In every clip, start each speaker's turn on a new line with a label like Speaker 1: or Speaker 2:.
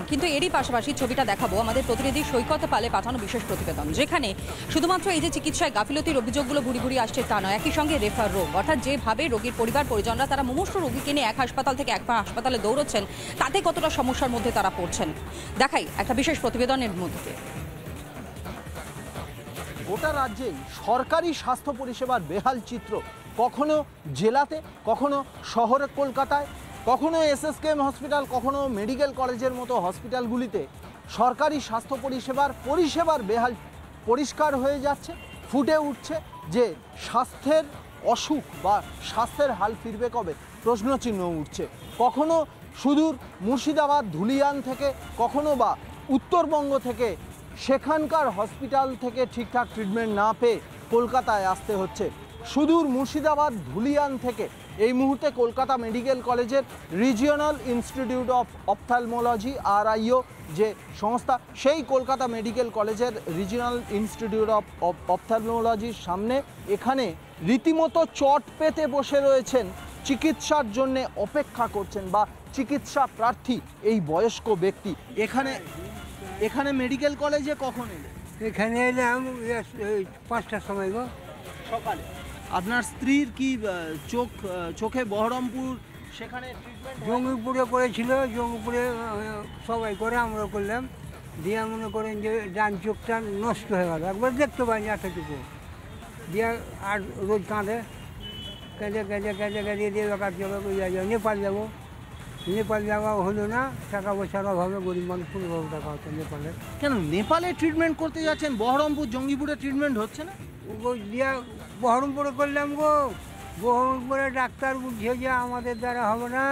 Speaker 1: কিন্তু এরই পাশাপাশি ছবিটা দেখাবো আমাদের প্রতিনিধি সৈকত পালে পাঠানো বিশেষ প্রতিবেদন, যেখানে শুধুমাত্র এই যে চিকিৎসায় গাফিলতির অভিযোগগুলো ভুরি ভুরি আসছে তা নয়, একই সঙ্গে রেফার রোগ, অর্থাৎ যেভাবে রোগীর পরিবার পরিজনরা তারা মুমূর্ষু রোগীকে নিয়ে এক হাসপাতাল থেকে এক হাসপাতালে দৌড়চ্ছেন, তাতে কতটা সমস্যার মধ্যে তারা পড়ছেন। দেখাই একটা বিশেষ প্রতিবেদনের মধ্যে।
Speaker 2: গোটা রাজ্যেই সরকারি স্বাস্থ্য পরিষেবার বেহাল চিত্র, কখনো জেলাতে, কখনো শহরে কলকাতায়, কখনো এসএসকেএম হসপিটাল, কখনো মেডিকেল কলেজের মতো হসপিটালগুলিতে সরকারি স্বাস্থ্য পরিষেবার বেহাল পরিষ্কার হয়ে যাচ্ছে। ফুটে উঠছে যে স্বাস্থ্যের অসুখ বা স্বাস্থ্যের হাল ফিরবে কবে, প্রশ্নচিহ্ন উঠছে। কখনো সুদূর মুর্শিদাবাদ ধুলিয়ান থেকে, কখনো বা উত্তরবঙ্গ থেকে সেখানকার হসপিটাল থেকে ঠিকঠাক ট্রিটমেন্ট না পেয়ে কলকাতায় আসতে হচ্ছে। সুদূর মুর্শিদাবাদ ধুলিয়ান থেকে এই মুহূর্তে কলকাতা মেডিকেল কলেজের রিজিওনাল ইনস্টিটিউট অফ অপথ্যালমোলজি RIO যে সংস্থা, সেই কলকাতা মেডিকেল কলেজের রিজিওনাল ইনস্টিটিউট অফ অপথ্যালমোলজির সামনে এখানে রীতিমতো চট পেতে বসে রয়েছেন, চিকিৎসার জন্যে অপেক্ষা করছেন বা চিকিৎসা প্রার্থী এই বয়স্ক ব্যক্তি। এখানে মেডিকেল কলেজে কখন এলেন?
Speaker 3: এখানে এলাম 5টার সময় গো,
Speaker 2: সকালে। আপনার স্ত্রীর কি চোখে বহরমপুর সেখানে ট্রিটমেন্ট
Speaker 3: জঙ্গিপুরে করেছিল, জঙ্গিপুরে সবাই করে, আমরা করলাম, দিয়ে মনে করেন যে ডান চোখটা নষ্ট হয়ে গেল, একবার দেখতে পাইনি এতটুকু, দিয়ে আর রোজ কেঁদে দিয়ে বেকার নেপাল যাবো, নেপাল যাওয়া হলো না, টাকা পয়সার অভাবে, গরিব মানুষ কোনোভাবে টাকা হতো নেপালে।
Speaker 2: কেন নেপালে ট্রিটমেন্ট করতে যাচ্ছেন? বহরমপুর জঙ্গিপুরে ট্রিটমেন্ট হচ্ছে না?
Speaker 3: দিয়ে বহরমপুরে করলাম গো, বহরমপুরে ডাক্তার বুঝছে যে আমাদের দ্বারা হবে না,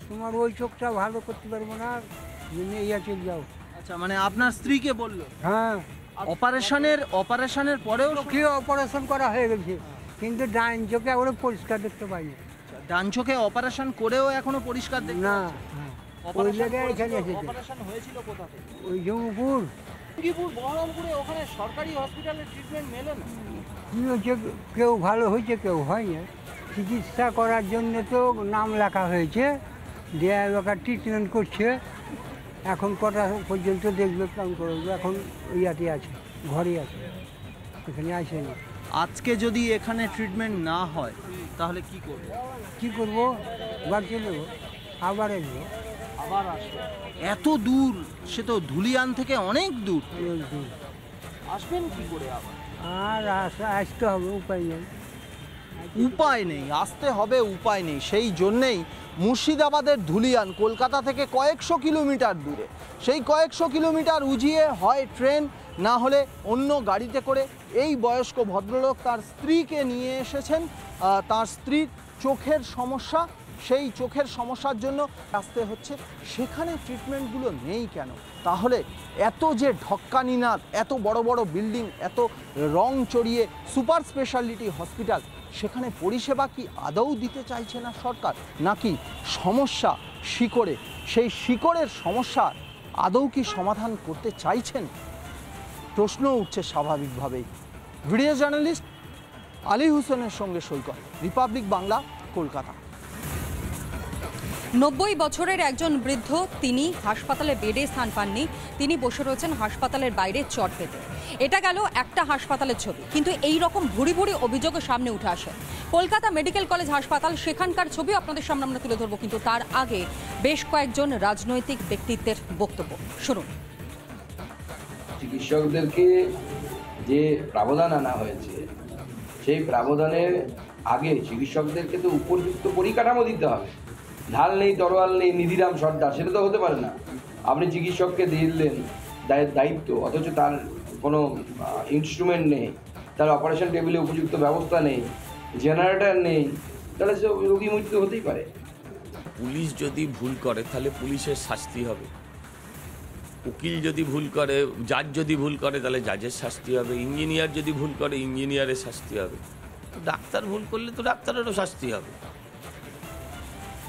Speaker 3: তোমার ওই চোখটা ভালো করতে পারবো না, ইয়া চলে যাও।
Speaker 2: আচ্ছা, মানে আপনার স্ত্রীকে বললো?
Speaker 3: হ্যাঁ,
Speaker 2: অপারেশনের পরেও
Speaker 3: কি অপারেশন করা হয়ে গেছে, কিন্তু ডান চোখে এখনো পরিষ্কার দেখতে পাইনি।
Speaker 2: ডান চোখে অপারেশন করেও এখনো পরিষ্কার দেখতে
Speaker 3: না, ওই জায়গায় এখানে এসেছে।
Speaker 2: অপারেশন হয়েছিল কোথা থেকে?
Speaker 3: ওই জঙ্গিপুর,
Speaker 2: বহরমপুরে, ওখানে সরকারি হসপিটালে ট্রিটমেন্ট মেলে না।
Speaker 3: কী হচ্ছে, কেউ ভালো হয়েছে কেউ হয়নি। চিকিৎসা করার জন্য তো নাম লেখা হয়েছে, দেয়া এলাকার ট্রিটমেন্ট করছে, এখন কটা পর্যন্ত দেখবে কেমন করবে, এখন ইয়াতে আছে, ঘরে আছে, এখানে আসেনি।
Speaker 2: আজকে যদি এখানে ট্রিটমেন্ট না হয় তাহলে কি করবো?
Speaker 3: কী করবো, বাড়ি চলে যাবো, আবার আসবো,
Speaker 2: আবার আসবো। এত দূর, সে তো ধুলিয়ান থেকে অনেক দূর, আসবেন কি করে আবার?
Speaker 3: আর আসতে হবে,
Speaker 2: উপায় নেই, আসতে হবে, উপায় নেই। সেই জন্যেই মুর্শিদাবাদের ধুলিয়ান কলকাতা থেকে কয়েকশো কিলোমিটার দূরে, সেই কয়েকশো কিলোমিটার উজিয়ে হয় ট্রেন, না হলে অন্য গাড়িতে করে এই বয়স্ক ভদ্রলোক তার স্ত্রীকে নিয়ে এসেছেন। তার স্ত্রীর চোখের সমস্যা, সেই চোখের সমস্যার জন্য আসতে হচ্ছে। সেখানে ট্রিটমেন্টগুলো নেই কেন? তাহলে এত যে ঢক্কানিনাদ, এত বড় বড় বিল্ডিং, এত রং চড়িয়ে সুপার স্পেশালিটি হসপিটাল, সেখানে পরিষেবা কি আদৌ দিতে চাইছে না সরকার, নাকি সমস্যা শিকড়ে, সেই শিকড়ের সমস্যা আদৌ কি সমাধান করতে চাইছেন? প্রশ্ন উঠছে স্বাভাবিকভাবেই। ভিডিও জার্নালিস্ট আলী হোসেনের সঙ্গে সৈকত, রিপাবলিক বাংলা, কলকাতা।
Speaker 1: 90 বছরের একজন বৃদ্ধ, তিনি হাসপাতালে বেডে স্থান পাননি, তিনি বসে রয়েছেন হাসপাতালের বাইরে চট পেতে। এটা গেল একটা হাসপাতালের ছবি, কিন্তু এই রকম ভুরি ভুরি অভিযোগ সামনে উঠে আসে কলকাতা মেডিকেল কলেজ হাসপাতাল, সেখানকার ছবি আপনাদের সামনে আমরা তুলে ধরবো, কিন্তু তার আগে বেশ কয়েকজন রাজনৈতিক ব্যক্তিত্বের বক্তব্য শুনুন।
Speaker 4: চিকিৎসকদেরকে যে প্রাবধান আনা হয়েছে, সেই প্রাবধানের আগে চিকিৎসকদেরকে তো উপযুক্ত পরিকাঠামো দিতে হবে। ঢাল নেই, তরোয়াল নেই, নিধিরাম সর্দার, সেটা তো হতে পারে না। আপনি চিকিৎসককে দিলেন দায়িত্ব, অথচ তার কোনো ইনস্ট্রুমেন্ট নেই, তার অপারেশন টেবিলে উপযুক্ত ব্যবস্থা নেই, জেনারেটর নেই, তাহলে সে রোগী মৃত্যু হতেই পারে।
Speaker 5: পুলিশ যদি ভুল করে তাহলে পুলিশের শাস্তি হবে, উকিল যদি ভুল করে, জাজ যদি ভুল করে তাহলে জাজের শাস্তি হবে, ইঞ্জিনিয়ার যদি ভুল করে ইঞ্জিনিয়ারের শাস্তি হবে, তো ডাক্তার ভুল করলে তো ডাক্তারেরও শাস্তি হবে।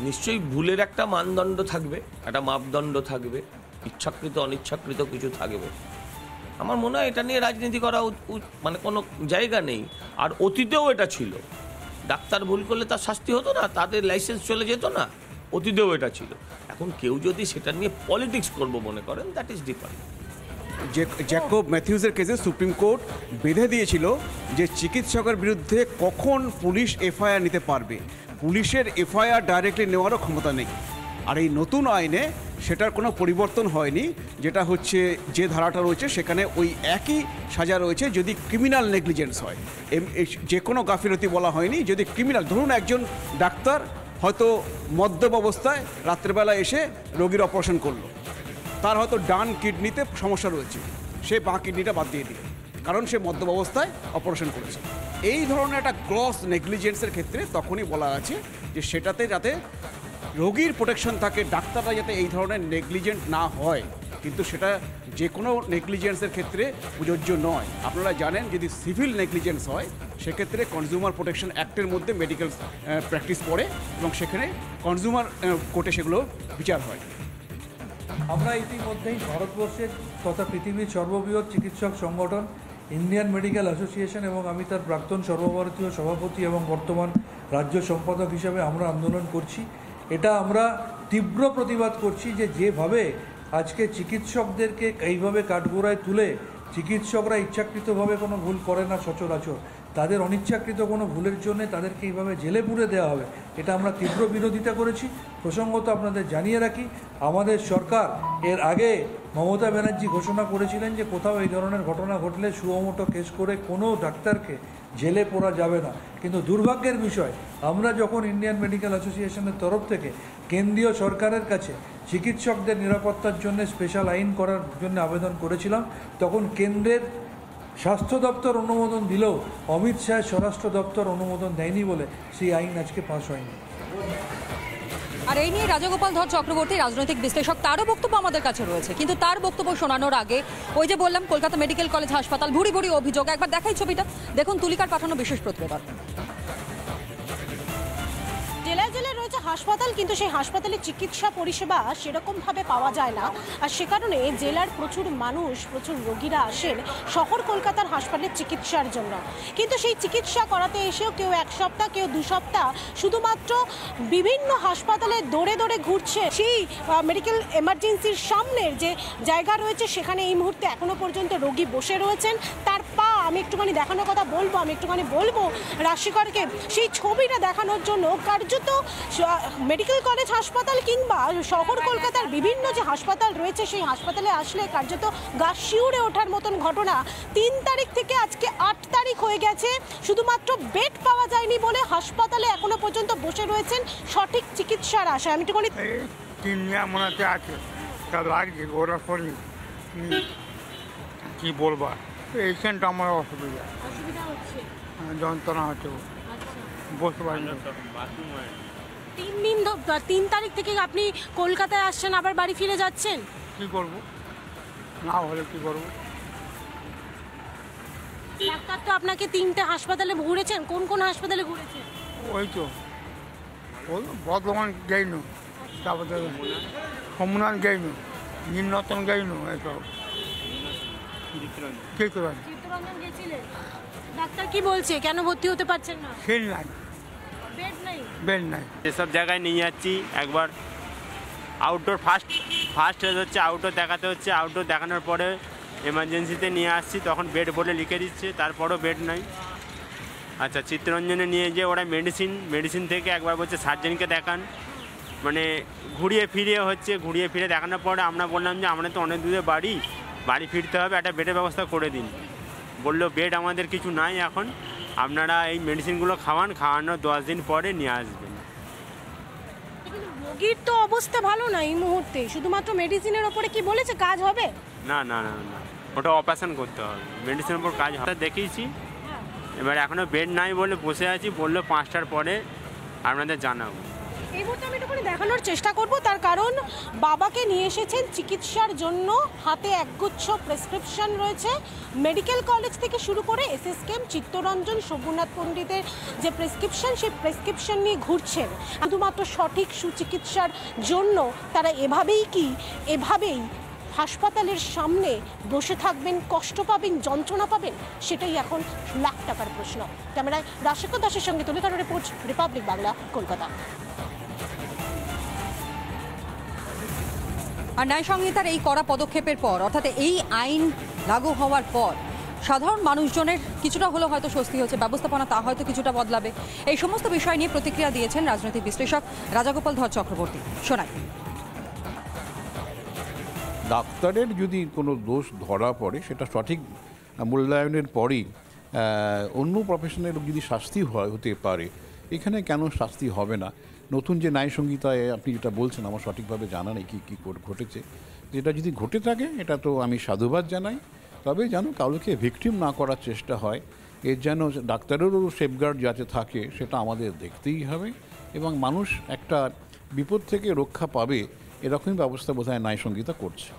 Speaker 5: নিশ্চয়ই ভুলের একটা মানদণ্ড থাকবে, একটা মাপদণ্ড থাকবে, ইচ্ছাকৃত অনিচ্ছাকৃত কিছু থাকবে। আমার মনে হয় এটা নিয়ে রাজনীতি করা মানে কোনো জায়গা নেই। আর অতীতেও এটা ছিল, ডাক্তার ভুল করলে তার শাস্তি হতো না, তাদের লাইসেন্স চলে যেত না, অতীতেও এটা ছিল। এখন কেউ যদি সেটা নিয়ে পলিটিক্স করবো মনে করেন, দ্যাট ইজ ডিফারেন্ট।
Speaker 6: জ্যাকব ম্যাথিউসের কেসে সুপ্রিম কোর্ট বেঁধে দিয়েছিল যে চিকিৎসকের বিরুদ্ধে কখন পুলিশ এফআইআর নিতে পারবে, পুলিশের এফআইআর ডাইরেক্টলি নেওয়ারও ক্ষমতা নেই। আর এই নতুন আইনে সেটার কোনো পরিবর্তন হয়নি, যেটা হচ্ছে যে ধারাটা রয়েছে সেখানে ওই একই সাজা রয়েছে যদি ক্রিমিনাল নেগলিজেন্স হয়। যে কোনো গাফিলতি বলা হয়নি। যদি ক্রিমিনাল, ধরুন একজন ডাক্তার হয়তো মদ্যপ অবস্থায় রাত্রেবেলা এসে রোগীর অপারেশন করলো, তার হয়তো ডান কিডনিতে সমস্যা রয়েছে, সে বাঁ কিডনিটা বাদ দিয়ে দিল কারণ সে মদ্যপ অবস্থায় অপারেশন করেছে। এই ধরনের একটা গ্রস নেগলিজেন্সের ক্ষেত্রে তখনই বলা আছে যে সেটাতে যাতে রোগীর প্রোটেকশন থাকে, ডাক্তাররা যাতে এই ধরনের নেগলিজেন্ট না হয়। কিন্তু সেটা যে কোনো নেগলিজেন্সের ক্ষেত্রে প্রযোজ্য নয়। আপনারা জানেন যদি সিভিল নেগলিজেন্স হয় সেক্ষেত্রে কনজিউমার প্রোটেকশন অ্যাক্টের মধ্যে মেডিকেল প্র্যাকটিস পড়ে এবং সেখানে কনজিউমার কোর্টে সেগুলো বিচার হয়।
Speaker 7: আমরা ইতিমধ্যেই ভারতবর্ষের তথা পৃথিবীর সর্ববৃহৎ চিকিৎসক সংগঠন ইন্ডিয়ান মেডিকেল অ্যাসোসিয়েশন এবং আমি তার প্রাক্তন সর্বভারতীয় সভাপতি এবং বর্তমান রাজ্য সম্পাদক হিসাবে আমরা আন্দোলন করছি। এটা আমরা তীব্র প্রতিবাদ করছি যে যেভাবে আজকে চিকিৎসকদেরকে এইভাবে কাঠগোড়ায় তুলে চিকিৎসকরা ইচ্ছাকৃতভাবে কোনো ভুল করে না সচরাচর, তাদের অনিচ্ছাকৃত কোনো ভুলের জন্য তাদেরকে এইভাবে জেলে পুরে দেওয়া হবে, এটা আমরা তীব্র বিরোধিতা করেছি। প্রসঙ্গত আপনাদের জানিয়ে রাখি, আমাদের সরকার এর আগে মমতা ব্যানার্জি ঘোষণা করেছিলেন যে কোথাও এই ধরনের ঘটনা ঘটলে সুমোটো কেস করে কোনো ডাক্তারকে জেলে পোরা যাবে না। কিন্তু দুর্ভাগ্যের বিষয়, আমরা যখন ইন্ডিয়ান মেডিকেল অ্যাসোসিয়েশনের তরফ থেকে কেন্দ্রীয় সরকারের কাছে চিকিৎসকদের নিরাপত্তার জন্য স্পেশাল আইন করার জন্য আবেদন করেছিলাম, তখন কেন্দ্রের স্বাস্থ্য দপ্তর অনুমোদন দিলেও অমিত শাহের স্বরাষ্ট্র দপ্তর অনুমোদন দেয়নি বলে সেই আইন আজকে পাস হয়নি।
Speaker 1: আর এই নিয়ে রাজাগোপাল ধর চক্রবর্তী রাজনৈতিক বিশ্লেষক, তারও বক্তব্য আমাদের কাছে রয়েছে। কিন্তু তার বক্তব্য শোনানোর আগে ওই যে বললাম কলকাতা মেডিকেল কলেজ হাসপাতাল ভুরি ভুরি অভিযোগ, একবার দেখাই ছবিটা দেখুন, তুলিকার পাঠানো বিশেষ প্রতিবেদন।
Speaker 8: জেলায় জেলায় রয়েছে হাসপাতাল, কিন্তু সেই হাসপাতালে চিকিৎসা পরিষেবা সেরকমভাবে পাওয়া যায় না। আর সে কারণে জেলার প্রচুর মানুষ, প্রচুর রোগীরা আসেন শহর কলকাতার হাসপাতালের চিকিৎসার জন্য। কিন্তু সেই চিকিৎসা করাতে এসেও কেউ 1 সপ্তাহ, কেউ 2 সপ্তাহ শুধুমাত্র বিভিন্ন হাসপাতালে দৌড়ে দৌড়ে ঘুরছে। সেই মেডিকেল এমার্জেন্সির সামনের যে জায়গা রয়েছে সেখানে এই মুহূর্তে এখনো পর্যন্ত রোগী বসে রয়েছেন। তার পা আমি একটুখানি দেখানোর কথা বলবো, বলবো রাশিকরকে সেই ছবিটা দেখানোর জন্য। কার্যত মেডিকেল কলেজ হাসপাতাল কিংবা শহর কলকাতার বিভিন্ন যে হাসপাতাল রয়েছে সেই হাসপাতালে আসলে কার্যত গা শিউরে ওঠার মতন ঘটনা। 3 তারিখ থেকে আজকে 8 তারিখ হয়ে গেছে, শুধুমাত্র বেড পাওয়া যায়নি বলে হাসপাতালে এখনো পর্যন্ত বসে রয়েছেন সঠিক চিকিৎসার আশায়। আমি একটুখানি
Speaker 9: 3 মনে আছে তা লাগছে ওরা করি কি বলবা, এইখানটা আমার অসুবিধা
Speaker 8: হচ্ছে,
Speaker 9: যন্ত্রণা হচ্ছে, বসতে পারি না।
Speaker 8: 3 তারিখ থেকে আপনি কলকাতায় আসছেন, আবার বাড়ি ফিরে যাচ্ছেন,
Speaker 9: কি করব, না হলে কি করব?
Speaker 8: ডাক্তার তো আপনাকে 3টে হাসপাতালে ঘুরেছেন, কোন কোন হাসপাতালে ঘুরেছেন?
Speaker 9: ওই তো বর্ধমান যাইনু, তারপরে সোমনাথ যাইনু, নীলরতন যাইনু, এসব
Speaker 8: চিত্তরঞ্জন গেছিলেন। ডাক্তার কি বলছে, কেন ভর্তি হতে পারছেন না?
Speaker 9: সেল নাই, বেড নাই।
Speaker 10: এসব জায়গায় নিয়ে যাচ্ছি, একবার আউটডোর ফার্স্ট হচ্ছে, আউটডোর দেখাতে হচ্ছে, আউটডোর দেখানোর পরে এমার্জেন্সিতে নিয়ে আসছি, তখন বেড বলে লিখে দিচ্ছে, তারপরও বেড নাই। আচ্ছা, চিত্তরঞ্জনে নিয়ে যেয়ে ওরা মেডিসিন থেকে একবার বলছে সার্জেনকে দেখান, মানে ঘুরিয়ে ফিরে দেখানোর পরে আমরা বললাম যে আমরা তো অনেক দূরে বাড়ি ফিরতে হবে, একটা বেডের ব্যবস্থা করে দিন। বললো বেড আমাদের কিছু নাই এখন, আপনারা এই মেডিসিনগুলো খাওয়ানোর 10 দিন পরে নিয়ে আসবেন।
Speaker 8: রোগীর তো অবস্থা ভালো না এই মুহূর্তে, শুধুমাত্র মেডিসিনের ওপরে কি বলেছে কাজ হবে?
Speaker 10: না, ওটা অপারেশন করতে হবে, মেডিসিনের উপর কাজ হবে। দেখিয়েছি, এবার এখনও বেড নাই বলে বসে আছি, বললো 5টার পরে আপনাদের জানাবো।
Speaker 8: এই মুহূর্তে আমি একটুখানি দেখানোর চেষ্টা করব, তার কারণ বাবাকে নিয়ে এসেছেন চিকিৎসার জন্য, হাতে একগুচ্ছ প্রেসক্রিপশন রয়েছে। মেডিকেল কলেজ থেকে শুরু করে SSKM, চিত্তরঞ্জন, শম্ভুনাথ পণ্ডিতের যে প্রেসক্রিপশন, সেই প্রেসক্রিপশন নিয়ে ঘুরছেন। শুধুমাত্র সঠিক সুচিকিৎসার জন্য তারা এভাবেই হাসপাতালের সামনে বসে থাকবেন, কষ্ট পাবেন, যন্ত্রণা পাবেন, সেটাই এখন লাখ টাকার প্রশ্ন। ক্যামেরায় রাশিকর দাসের সঙ্গে তুলিকার রিপোর্ট, রিপাবলিক বাংলা, কলকাতা।
Speaker 1: আর ন্যায় সংহিতার এই কড়া পদক্ষেপের পর, অর্থাৎ এই আইন লাগু হওয়ার পর সাধারণ মানুষজনের কিছুটা হলেও হয়তো স্বস্তি হচ্ছে, ব্যবস্থাপনা তা হয়তো কিছুটা বদলাবে। এই সমস্ত বিষয় নিয়ে প্রতিক্রিয়া দিয়েছেন রাজনৈতিক বিশ্লেষক রাজাগোপাল ধর চক্রবর্তী। শোনাই।
Speaker 11: ডাক্তারের যদি কোনো দোষ ধরা পড়ে সেটা সঠিক মূল্যায়নের পরেই অন্য প্রফেশনের যদি শাস্তি হতে পারে, এখানে কেন শাস্তি হবে না? নতুন যে ন্যায় সংহিতায় আপনি যেটা বলছেন আমার সঠিকভাবে জানা নেই কী কী ঘটেছে, যেটা যদি ঘটে থাকে এটা তো আমি সাধুবাদ জানাই, তবে যেন কাউকে ভিকটিম না করার চেষ্টা হয়, এর যেন ডাক্তারেরও সেফগার্ড যাতে থাকে সেটা আমাদের দেখতেই হবে, এবং মানুষ একটা বিপদ থেকে রক্ষা পাবে এরকমই ব্যবস্থা বোধহয় ন্যায় সংহিতা করছে।